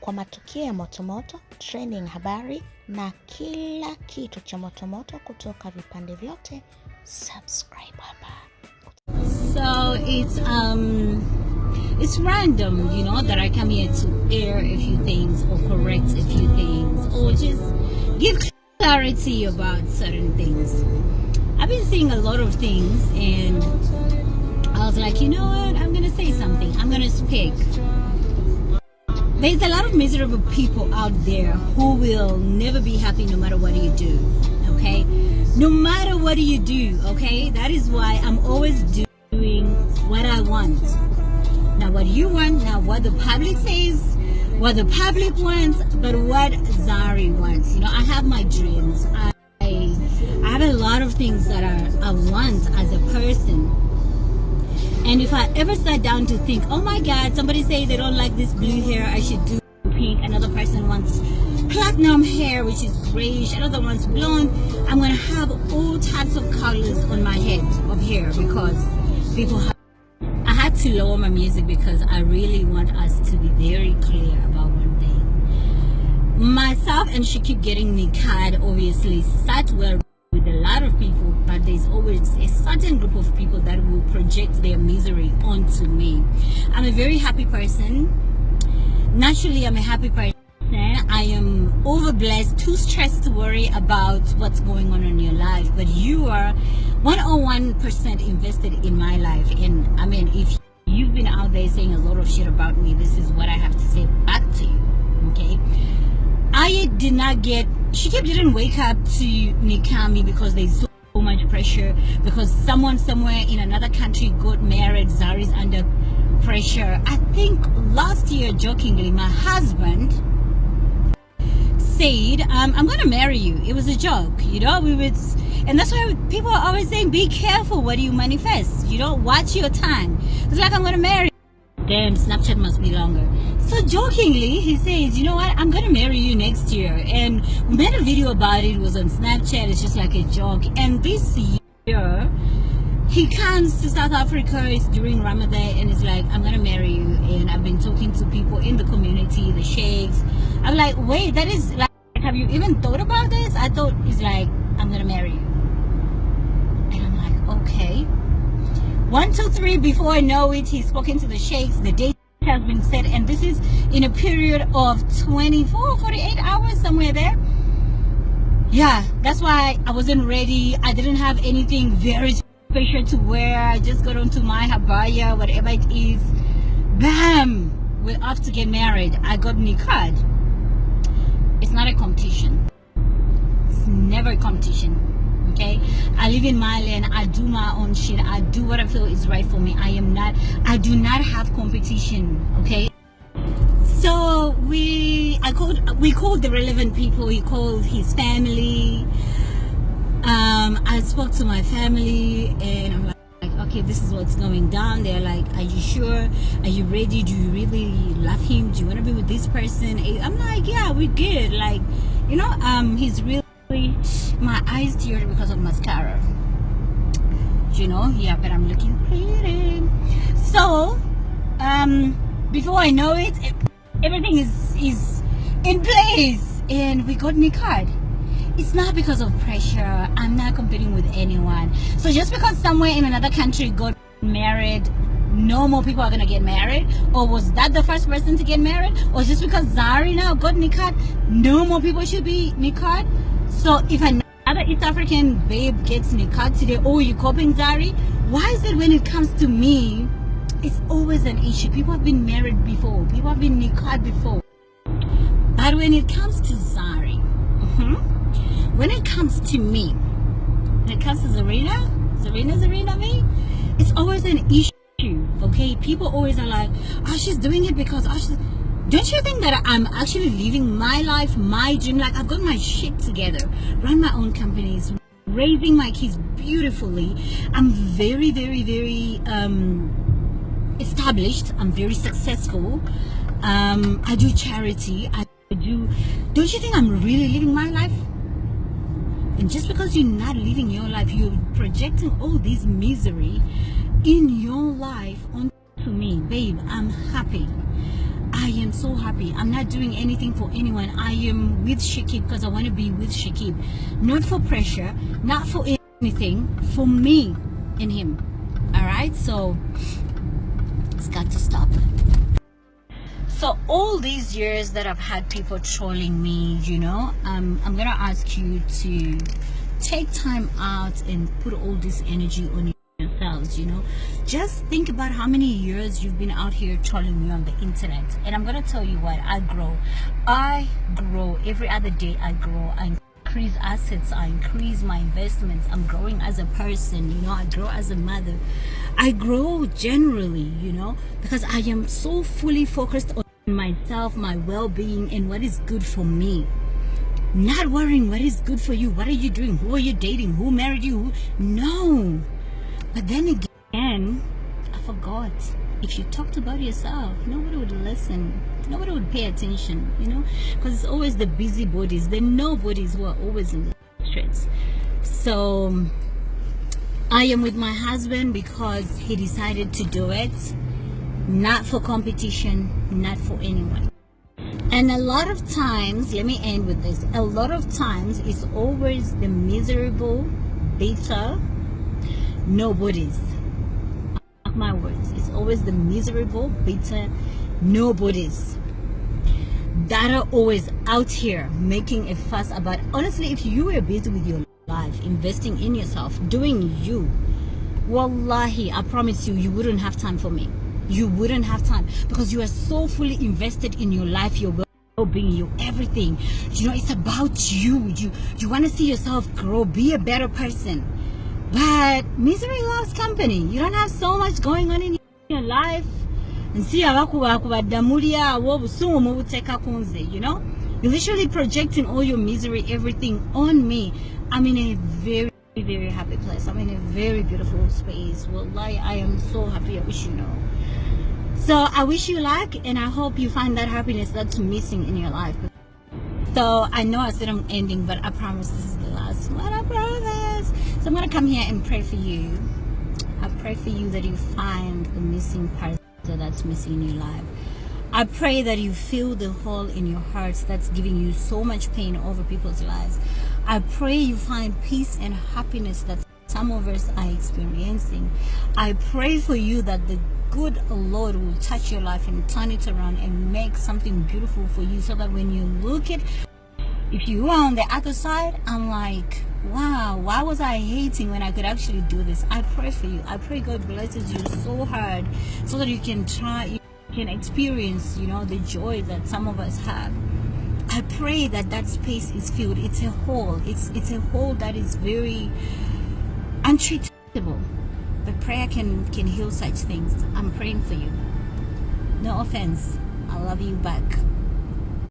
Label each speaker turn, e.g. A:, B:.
A: kwa matukio ya motomoto, trending, habari na kila kitu cha motomoto kutoka vipande vyote. Subscribe hapa.
B: So it's random, you know, that I come here to air a few things or correct a few things or just give clarity about certain things. I've been seeing a lot of things and I was like, you know what, I'm gonna say something, I'm gonna speak. There's a lot of miserable people out there who will never be happy no matter what you do, okay? No matter what you do, okay? That is why I'm always doing what I want. Not what you want, not what the public says, what the public wants, but what Zari wants. You know, I have my dreams. I have a lot of things that I want as a person. And if I ever sat down to think, oh my God, somebody say they don't like this blue hair, I should do pink. Another person wants platinum hair, which is grayish. Another one's blonde. I'm going to have all types of colors on my head of hair because people have. I had to lower my music because I really want us to be very clear about one thing. Myself and she keep getting me card, obviously, sat well with a lot of people, but there's always a certain group of people that will project their misery onto me. I'm a very happy person. Naturally, I'm a happy person. I am overblessed, too stressed to worry about what's going on in your life, but you are 101% invested in my life. And I mean, if you've been out there saying a lot of shit about me, this is what I have to say back to you, okay? I did not get, she didn't wake up to nikah me because there's so much pressure, because someone somewhere in another country got married. Zari's under pressure. I think last year, jokingly, my husband said, I'm gonna marry you. It was a joke, you know. And that's why people are always saying, be careful what you manifest, you know, watch your tongue. It's like, I'm gonna marry you. Damn, Snapchat must be longer. So jokingly, he says, you know what, I'm gonna marry you next year. And we made a video about it. It was on Snapchat. It's just like a joke. And this year he comes to South Africa, it's during Ramadan, and it's like, I'm gonna marry you. And I've been talking to people in the community, the sheikhs. I'm like, wait, that is like, have you even thought about this? I thought it's like, I'm gonna marry you. And I'm like, okay. 1, 2, 3, before I know it, he's spoken to the sheikhs. The date has been set, and this is in a period of 24, 48 hours, somewhere there. Yeah, that's why I wasn't ready. I didn't have anything very special to wear. I just got onto my habaya, whatever it is. Bam! We're off to get married. I got nikah. It's not a competition. It's never a competition. Okay, I live in my lane. I do my own shit. I do what I feel is right for me. I do not have competition. Okay, so we called the relevant people. He called his family. I spoke to my family and I'm like, okay, this is what's going down. They're like, are you sure? Are you ready? Do you really love him? Do you want to be with this person? I'm like, yeah, we're good. Like, you know, he's really, my eyes teared because of mascara, you know. Yeah, but I'm looking pretty. So before I know it, everything is in place and we got nikah. It's not because of pressure. I'm not competing with anyone. So just because somewhere in another country got married, no more people are gonna get married? Or was that the first person to get married? Or just because Zari now got nikah, no more people should be nikah? So if another East African babe gets nikah today, oh, you copying Zari? Why is it when it comes to me, it's always an issue? People have been married before. People have been nikah before. But when it comes to Zari, when it comes to me, when it comes to Zarina me, it's always an issue, okay? People always are like, oh, she's doing it because, oh, she's... Don't you think that I'm actually living my life, my dream? Like, I've got my shit together, run my own companies, raising my kids beautifully. I'm very, very, very established. I'm very successful. I do charity. Don't you think I'm really living my life? And just because you're not living your life, you're projecting all this misery in your life onto me. Babe, I'm happy. I am so happy. I'm not doing anything for anyone. I am with Shakib because I want to be with Shakib. Not for pressure, not for anything, for me and him. Alright, so it's got to stop. So all these years that I've had people trolling me, you know, I'm gonna ask you to take time out and put all this energy on yourselves, you know. Just think about how many years you've been out here trolling me on the internet. And I'm gonna tell you what, I grow every other day. I grow, I increase assets, I increase my investments, I'm growing as a person, you know, I grow as a mother, I grow generally, you know, because I am so fully focused on myself, my well-being, and what is good for me. Not worrying what is good for you. What are you doing? Who are you dating? Who married you? No. But then again, I forgot. If you talked about yourself, nobody would listen. Nobody would pay attention, you know, because it's always the busybodies, the nobodies who are always in the streets. So I am with my husband because he decided to do it, not for competition, not for anyone. And a lot of times, let me end with this, a lot of times it's always the miserable, bitter nobodies. Mark my words, it's always the miserable, bitter nobodies that are always out here making a fuss about. Honestly, if you were busy with your life, investing in yourself, doing you, wallahi, I promise you, you wouldn't have time for me. You wouldn't have time because you are so fully invested in your life, your well-being, your everything. You know, it's about you. You want to see yourself grow, be a better person. But misery loves company. You don't have so much going on in your life. And see, you know, you're literally projecting all your misery, everything on me. I'm in a very, very happy place. I'm in a very beautiful space. Wallahi, I am so happy. I wish you know. So I wish you luck, and I hope you find that happiness that's missing in your life. So I know I said I'm ending, but I promise this is the last one. I promise. So I'm gonna come here and pray for you. I pray for you that you find the missing part that's missing in your life. I pray that you feel the hole in your heart that's giving you so much pain over people's lives. I pray you find peace and happiness that some of us are experiencing. I pray for you that the good Lord will touch your life and turn it around and make something beautiful for you, so that when you look at, if you are on the other side, I'm like, wow, why was I hating when I could actually do this? I pray for you. I pray God blesses you so hard so that you can try, you can experience, you know, the joy that some of us have. I pray that that space is filled. It's a hole. It's a hole that is very untreatable. But prayer can heal such things. I'm praying for you. No offense. I love you back.